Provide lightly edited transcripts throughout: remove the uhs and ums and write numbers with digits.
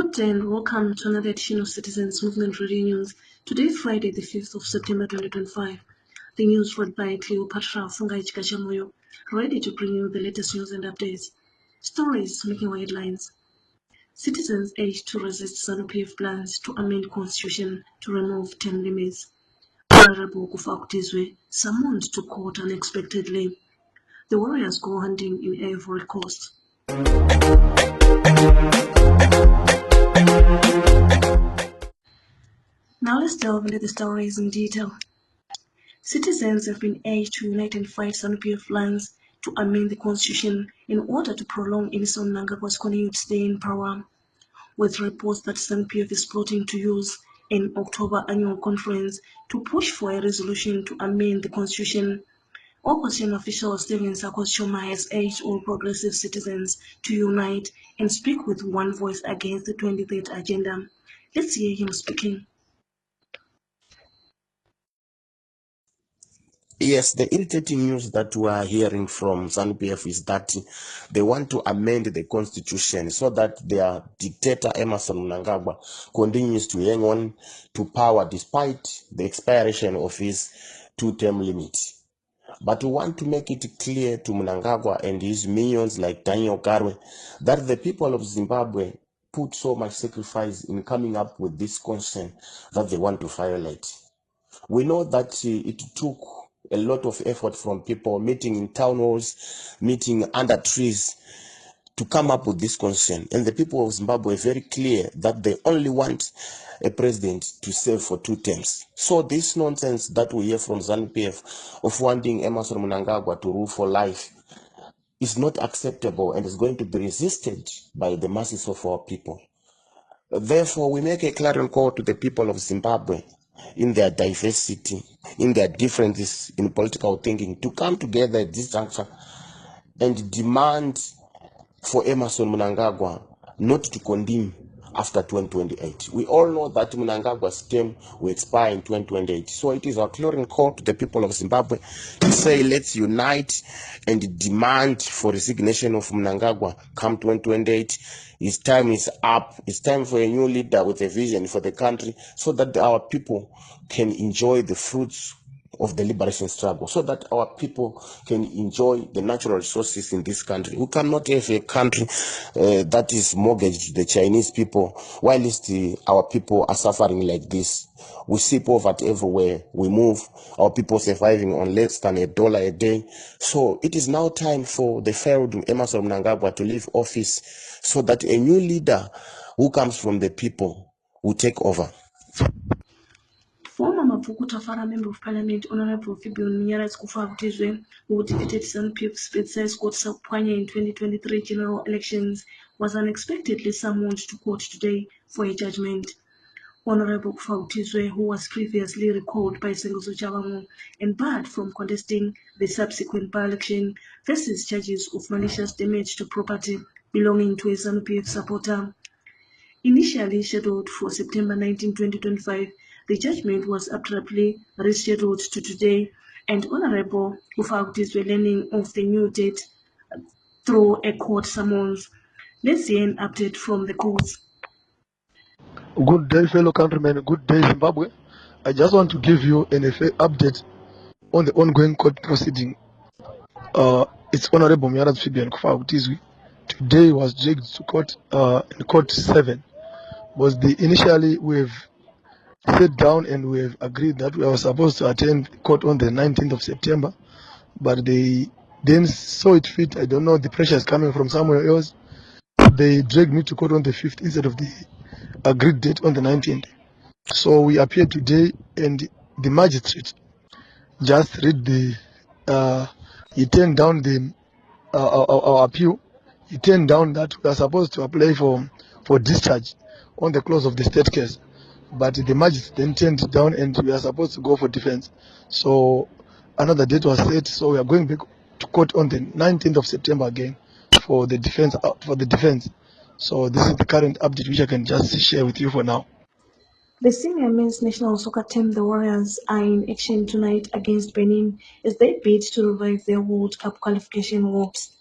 Good day and welcome to another edition of Citizens Movement Radio News. Today, Friday, the 5th of September 2025. The news read by Cleopatra Fungai Chikachamoyo, ready to bring you the latest news and updates. Stories making headlines. Citizens urged to resist ZANU-PF plans to amend constitution to remove term limits. Honorable Kufakutizwe summoned to court unexpectedly. The warriors go hunting in Ivory Coast. Now let's delve into the stories in detail. Citizens have been urged to unite and fight ZANU-PF plans to amend the constitution in order to prolong Emmerson Mnangagwa's continued stay in power, with reports that ZANU-PF is plotting to use an October annual conference to push for a resolution to amend the constitution. Opposition official Stephen Sakos Choma has urged all progressive citizens to unite and speak with one voice against the 23rd agenda. Let's hear him speaking. Yes, the irritating news that we are hearing from ZANU-PF is that they want to amend the constitution so that their dictator Emmerson Mnangagwa continues to hang on to power despite the expiration of his two-term limit. But we want to make it clear to Mnangagwa and his minions like Daniel Garwe that the people of Zimbabwe put so much sacrifice in coming up with this constitution that they want to violate. We know that it took a lot of effort from people meeting in town halls, meeting under trees to come up with this concern. And the people of Zimbabwe are very clear that they only want a president to serve for 2 terms. So this nonsense that we hear from ZANU-PF of wanting Emmerson Mnangagwa to rule for life is not acceptable and is going to be resisted by the masses of our people. Therefore, we make a clarion call to the people of Zimbabwe in their diversity, in their differences in political thinking, to come together at this juncture and demand for Emmerson Mnangagwa not to continue after 2028. We all know that Mnangagwa's term will expire in 2028. So it is our clarion call to the people of Zimbabwe to say, let's unite and demand for resignation of Mnangagwa come 2028. His time is up. It's time for a new leader with a vision for the country so that our people can enjoy the fruits of the liberation struggle, so that our people can enjoy the natural resources in this country. We cannot have a country that is mortgaged to the Chinese people, whilst our people are suffering like this. We see poverty everywhere. We move, our people surviving on less than $1 a day. So it is now time for the failed Emmerson Mnangagwa to leave office so that a new leader who comes from the people will take over. Former Mapuku Tafara Member of Parliament Honorable Fibion Nyaras Kufakutizwe, who defeated ZANU-PF's Spitzer Scott Sapwanya in 2023 general elections, was unexpectedly summoned to court today for a judgment. Honorable Kufakutizwe, who was previously recalled by Sengozo Chavamo and barred from contesting the subsequent by-election, faces charges of malicious damage to property belonging to a ZANU-PF supporter. Initially scheduled for September 19, 2025, the judgment was abruptly rescheduled to today, and Honorable Kufakutizwe learning of the new date through a court summons. Let's hear an update from the courts. Good day, fellow countrymen. Good day, Zimbabwe. I just want to give you an update on the ongoing court proceeding. It's Honorable Nyaras Fibion Kufakutizwe. Today was dragged to court in court 7. Was initially we've sat down and we've agreed that we were supposed to attend court on the 19th of September, but they then saw it fit. I don't know, the pressure is coming from somewhere else. They dragged me to court on the 5th instead of the agreed date on the 19th. So we appeared today, and the magistrate just read he turned down our appeal. He turned down that we are supposed to apply for discharge on the close of the state case, but the magistrate then turned it down, and we are supposed to go for defense. So another date was set. So we are going back to court on the 19th of September again for the defense. So this is the current update which I can just share with you for now. The senior men's national soccer team, the Warriors, are in action tonight against Benin as they bid to revive their World Cup qualification hopes.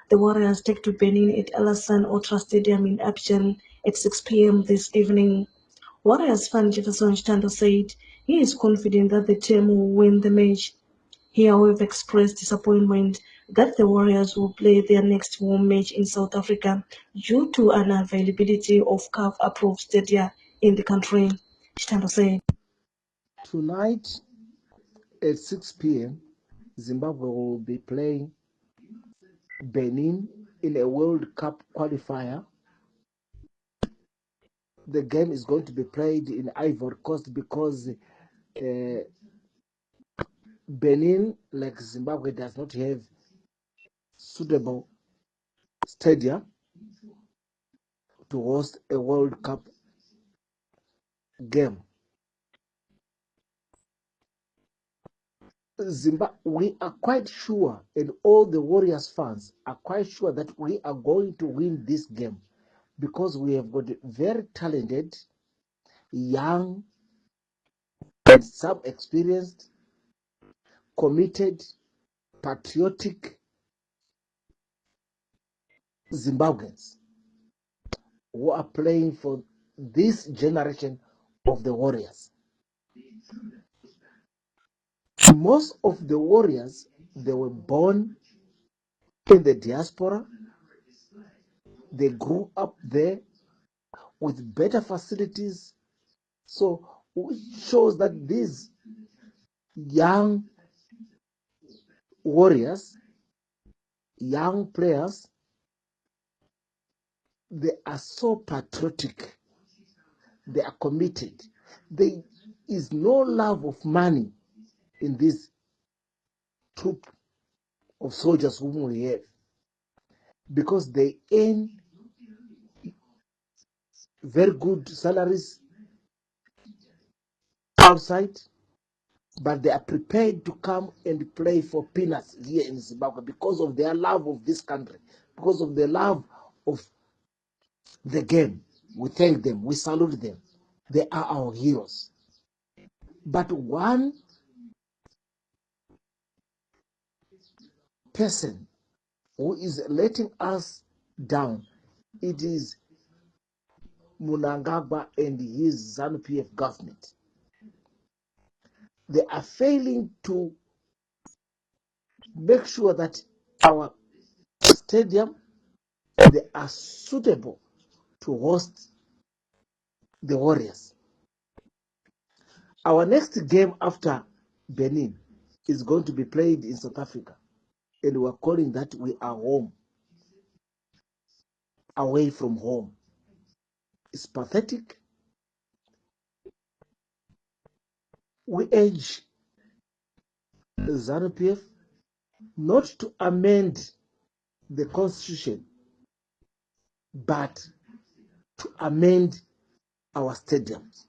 The Warriors take to Benin at Alassane Ouattara Stadium in Abidjan at 6 p.m. this evening. Warriors fan Jefferson Chitando said he is confident that the team will win the match. He, however, expressed disappointment that the Warriors will play their next home match in South Africa due to unavailability of CAF-approved stadia in the country. Chitando said, Tonight at 6 p.m., Zimbabwe will be playing Benin in a World Cup qualifier. The game is going to be played in Ivory Coast because Benin, like Zimbabwe, does not have suitable stadia to host a World Cup game. We are quite sure, and all the Warriors fans are quite sure that we are going to win this game because we have got very talented, young, and some experienced, committed, patriotic Zimbabweans who are playing for this generation of the Warriors. Most of the Warriors, they were born in the diaspora. They grew up there with better facilities. So it shows that these young warriors, young players, they are so patriotic. They are committed. There is no love of money in this troop of soldiers whom we have, because they earn very good salaries outside, but they are prepared to come and play for peanuts here in Zimbabwe because of their love of this country, because of their love of the game. We thank them, we salute them. They are our heroes. But one person who is letting us down, it is Mnangagwa and his ZANU-PF government. They are failing to make sure that our stadium, they are suitable to host the Warriors. Our next game after Benin is going to be played in South Africa, and we're calling that we are home, away from home. It's pathetic. We urge the ZANU-PF not to amend the constitution, but to amend our stadiums.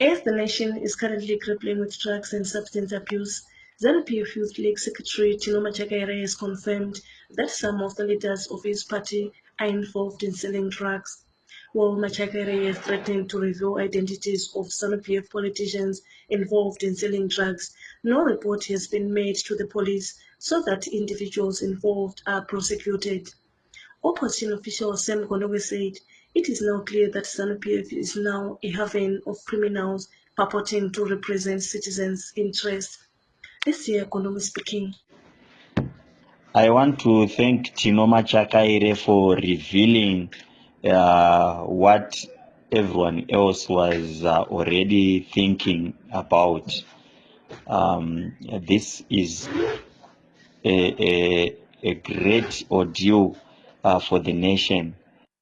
as the nation is currently grappling with drugs and substance abuse, ZANU-PF Youth League Secretary Tino Machakaira has confirmed that some of the leaders of his party are involved in selling drugs. While Machakaira has threatened to reveal identities of ZANU-PF politicians involved in selling drugs, no report has been made to the police so that individuals involved are prosecuted. Opposition official Sam Kondowe said it is now clear that ZANU-PF is now a haven of criminals purporting to represent citizens' interests. This year, Kondowe speaking. I want to thank Tino Machakaire for revealing what everyone else was already thinking about. This is a great ordeal for the nation,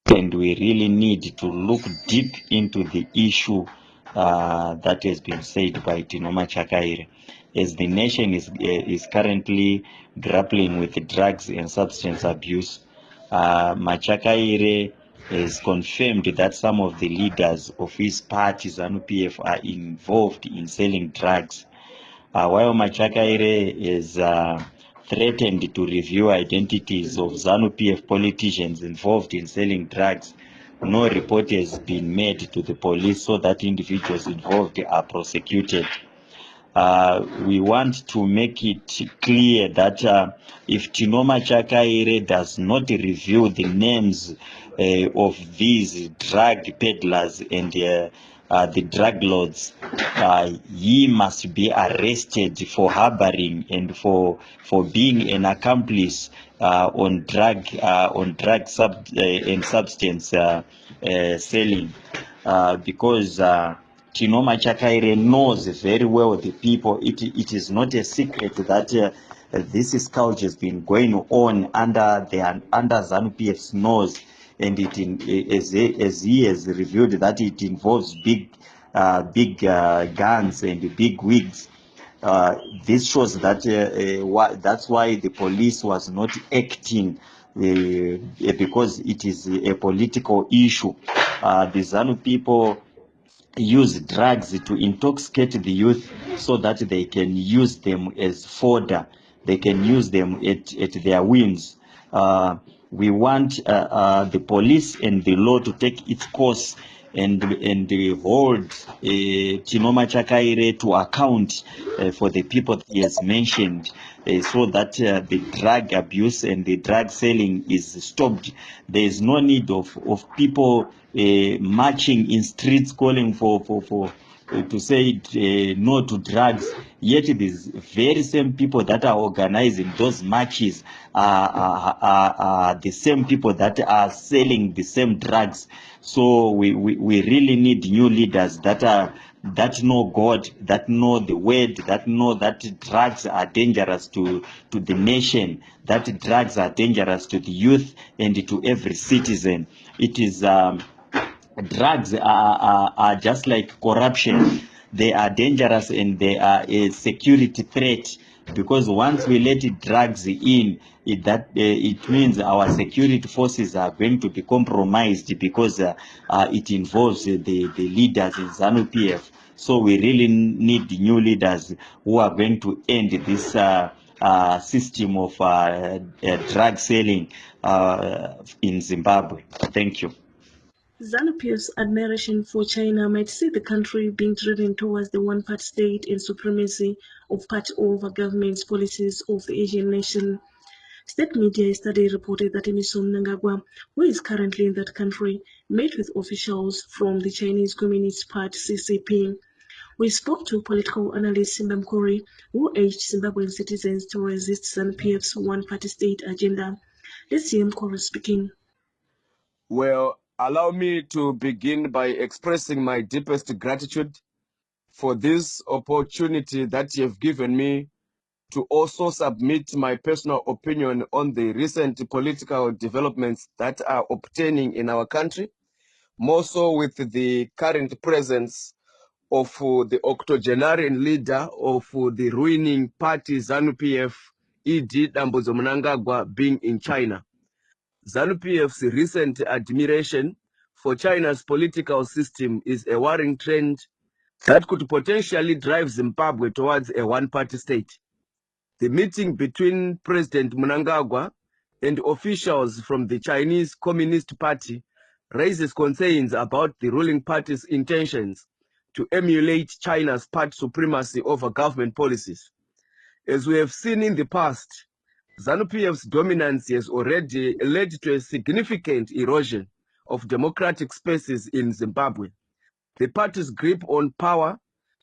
and we really need to look deep into the issue that has been said by Tino Machakaire. As the nation is currently grappling with drugs and substance abuse, Machakaire has confirmed that some of the leaders of his party, ZANU-PF, are involved in selling drugs. While Machakaire is threatened to reveal identities of ZANU-PF politicians involved in selling drugs, no report has been made to the police so that individuals involved are prosecuted. we want to make it clear that if Chinoma Chakaire does not reveal the names of these drug peddlers and the drug lords, he must be arrested for harboring and for being an accomplice on drug and substance selling, because Chinoma Chakaire knows very well the people. It is not a secret that this scourge has been going on under ZANU-PF's nose, and as he has revealed that it involves big guns and big wigs. This shows that that's why the police was not acting, because it is a political issue. The ZANU people use drugs to intoxicate the youth so that they can use them as fodder. They can use them at their whims. We want the police and the law to take its course and hold Chinoma Chakaire to account for the people he has mentioned, so that the drug abuse and the drug selling is stopped. There is no need of people marching in streets calling for to say no to drugs, yet these very same people that are organizing those marches are the same people that are selling the same drugs. So we really need new leaders that know God, that know the word, that know that drugs are dangerous to the nation, that drugs are dangerous to the youth and to every citizen. It is drugs are just like corruption. They are dangerous and they are a security threat, because once we let drugs in, it means our security forces are going to be compromised, because it involves the leaders in ZANU-PF. So we really need new leaders who are going to end this system of drug selling in Zimbabwe. Thank you. ZANU-PF's admiration for China might see the country being driven towards the one-party state and supremacy of party over government's policies of the Asian nation. State media yesterday reported that Emmerson Mnangagwa, who is currently in that country, met with officials from the Chinese Communist Party (CCP). We spoke to political analyst Simba Mkori, who urged Zimbabwean citizens to resist ZANU-PF's one-party state agenda. Let's see Mkori speaking. Well, allow me to begin by expressing my deepest gratitude for this opportunity that you have given me to also submit my personal opinion on the recent political developments that are obtaining in our country, more so with the current presence of the octogenarian leader of the ruining party ZANU-PF, E.D. Dambudzo Mnangagwa, being in China. ZANU-PF's recent admiration for China's political system is a worrying trend that could potentially drive Zimbabwe towards a one-party state. The meeting between President Mnangagwa and officials from the Chinese Communist Party raises concerns about the ruling party's intentions to emulate China's party supremacy over government policies. As we have seen in the past, ZANU-PF's dominance has already led to a significant erosion of democratic spaces in Zimbabwe. The party's grip on power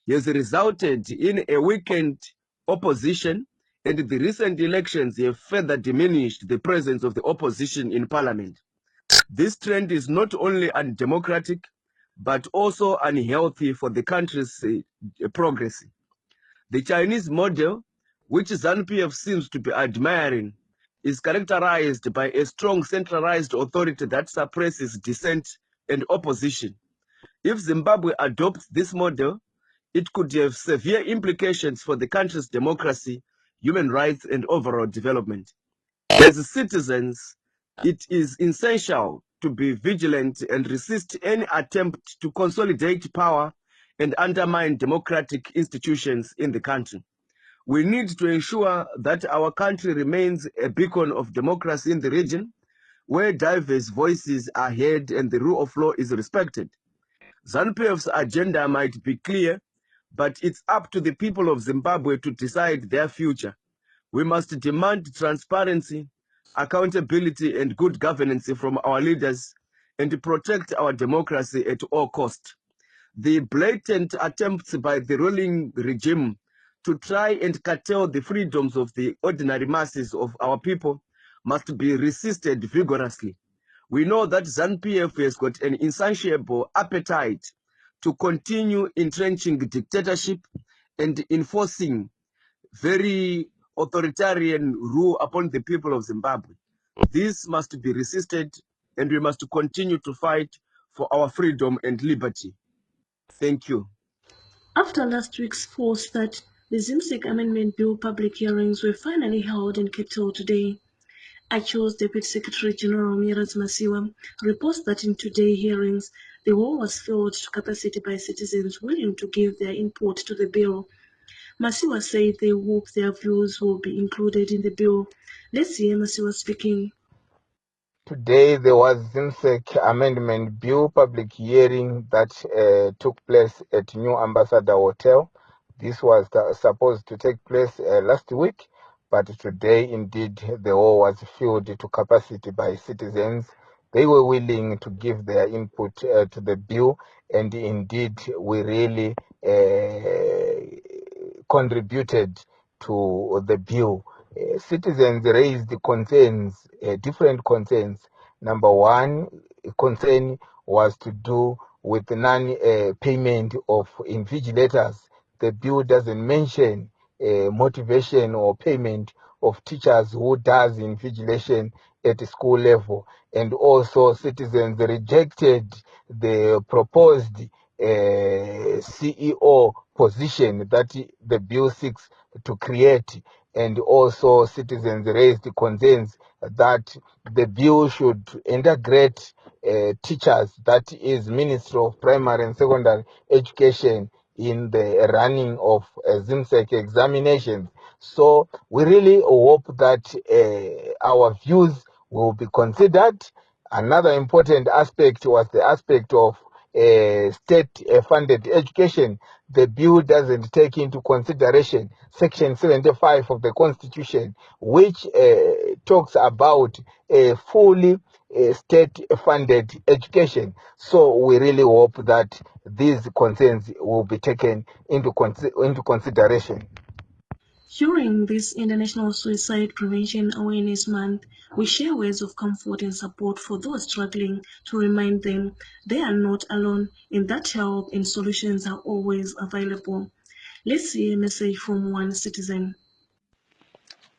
has resulted in a weakened opposition, and the recent elections have further diminished the presence of the opposition in parliament. This trend is not only undemocratic, but also unhealthy for the country's progress. The Chinese model, which ZANU-PF seems to be admiring, is characterized by a strong centralized authority that suppresses dissent and opposition. If Zimbabwe adopts this model, it could have severe implications for the country's democracy, human rights, and overall development. As citizens, it is essential to be vigilant and resist any attempt to consolidate power and undermine democratic institutions in the country. We need to ensure that our country remains a beacon of democracy in the region, where diverse voices are heard and the rule of law is respected. ZANU-PF's agenda might be clear, but it's up to the people of Zimbabwe to decide their future. We must demand transparency, accountability, and good governance from our leaders and protect our democracy at all costs. The blatant attempts by the ruling regime to try and curtail the freedoms of the ordinary masses of our people must be resisted vigorously. We know that ZANU-PF has got an insatiable appetite to continue entrenching dictatorship and enforcing very authoritarian rule upon the people of Zimbabwe. This must be resisted, and we must continue to fight for our freedom and liberty. Thank you. After last week's false start, the ZIMSEC Amendment Bill public hearings were finally held in Cape Town today. Actual Deputy Secretary General Miraz Masiwa reports that in today's hearings, the hall was filled to capacity by citizens willing to give their input to the bill. Masiwa said they hope their views will be included in the bill. Let's hear Masiwa speaking. Today there was ZIMSEC Amendment Bill public hearing that took place at New Ambassador Hotel. This was supposed to take place last week, but today indeed the hall was filled to capacity by citizens. They were willing to give their input to the bill, and indeed we really contributed to the bill. Citizens raised concerns, different concerns. Number one concern was to do with non-payment of invigilators. The bill doesn't mention motivation or payment of teachers who does invigilation at the school level. And also citizens rejected the proposed CEO position that the bill seeks to create. And also citizens raised concerns that the bill should integrate teachers, that is Ministry of Primary and Secondary Education, in the running of ZIMSEC examinations. So we really hope that our views will be considered. Another important aspect was the aspect of state-funded education. The bill doesn't take into consideration Section 75 of the Constitution, which talks about a fully state-funded education. So we really hope that these concerns will be taken into consideration. During this International Suicide Prevention Awareness Month, we share words of comfort and support for those struggling to remind them they are not alone and that help and solutions are always available. Let's see a message from one citizen.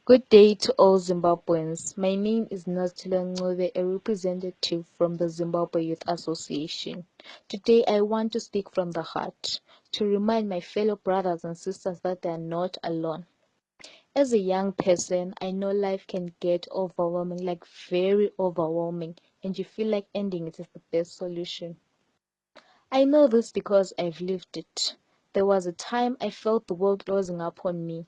Good day to all Zimbabweans. My name is Naztila Ncube, a representative from the Zimbabwe Youth Association. Today I want to speak from the heart, to remind my fellow brothers and sisters that they are not alone. As a young person, I know life can get overwhelming, like very overwhelming, and you feel like ending it is the best solution. I know this because I've lived it. There was a time I felt the world closing up on me.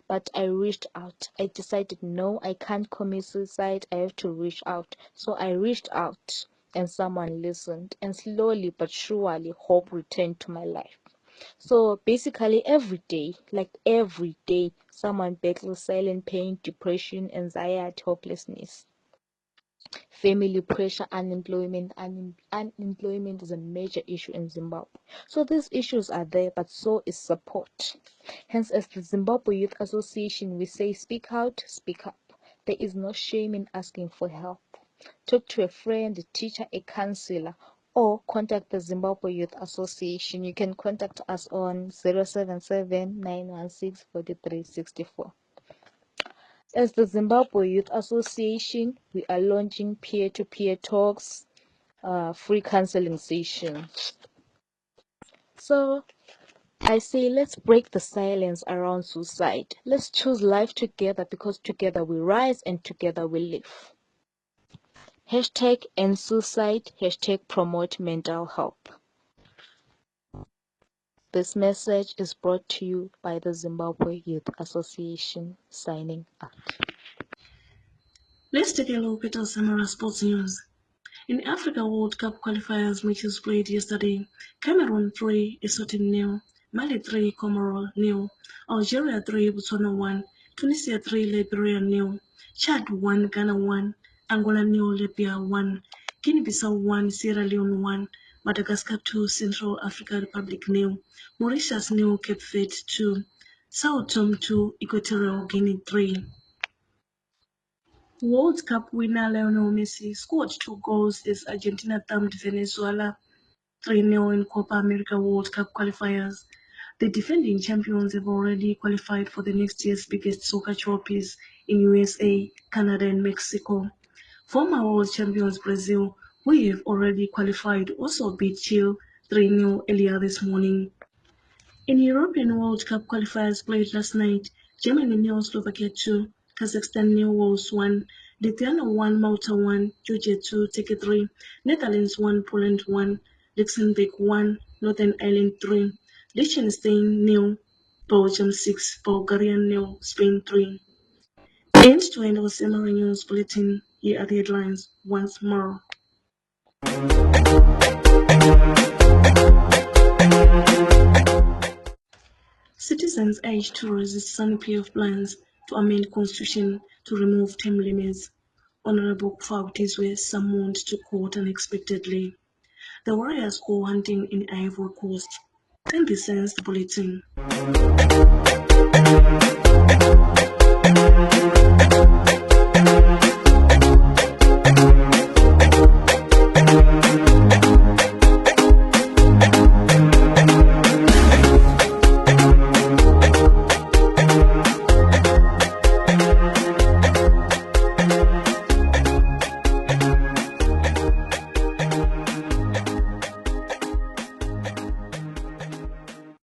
But I reached out. I decided, no, I can't commit suicide. I have to reach out. So I reached out and someone listened. And slowly but surely, hope returned to my life. So basically, every day, someone battles silent pain, depression, anxiety, hopelessness. Family pressure, unemployment. Unemployment is a major issue in Zimbabwe. So these issues are there, but so is support. Hence, as the Zimbabwe Youth Association, we say speak out, speak up. There is no shame in asking for help. Talk to a friend, a teacher, a counselor, or contact the Zimbabwe Youth Association. You can contact us on 077 916 4364. As the Zimbabwe Youth Association, we are launching peer-to-peer talks, free counseling sessions. So I say let's break the silence around suicide. Let's choose life together because together we rise and together we live. Hashtag end suicide, hashtag promote mental health. This message is brought to you by the Zimbabwe Youth Association, signing out. Let's take a look at our Samara sports news. In Africa World Cup qualifiers matches played yesterday, Cameroon 3, Eswatini 0, Mali 3, Comoros 0, Algeria 3, Botswana 1, Tunisia 3, Liberia 0, Chad 1, Ghana 1, Angola 0, Libya 1, Guinea-Bissau 1, Sierra Leone 1, Madagascar 2, Central African Republic 0, Mauritius 0, Cape Verde 2, Sao Tome 2, Equatorial Guinea 3. World Cup winner Lionel Messi scored 2 goals as Argentina thumped Venezuela 3-0 in Copa America World Cup qualifiers. The defending champions have already qualified for the next year's biggest soccer trophies in USA, Canada, and Mexico. Former world champions Brazil, who have already qualified, also beat Chile 3-0 earlier this morning. In European World Cup qualifiers played last night, Germany 0, Slovakia 2, Kazakhstan 0, Wales 1, Lithuania 1, Malta 1, Georgia 2, Turkey 3, Netherlands 1, Poland 1, Luxembourg 1, Northern Ireland 3, Liechtenstein 0, Belgium 6, Bulgaria 0, Spain 3. End to end our summary news bulletin. Here are the headlines once more. Citizens urged to resist ZANU-PF plans to amend constitution to remove term limits. Honorable Kufabutizwe summoned to court unexpectedly. The warriors go hunting in Ivory Coast. And this ends the bulletin.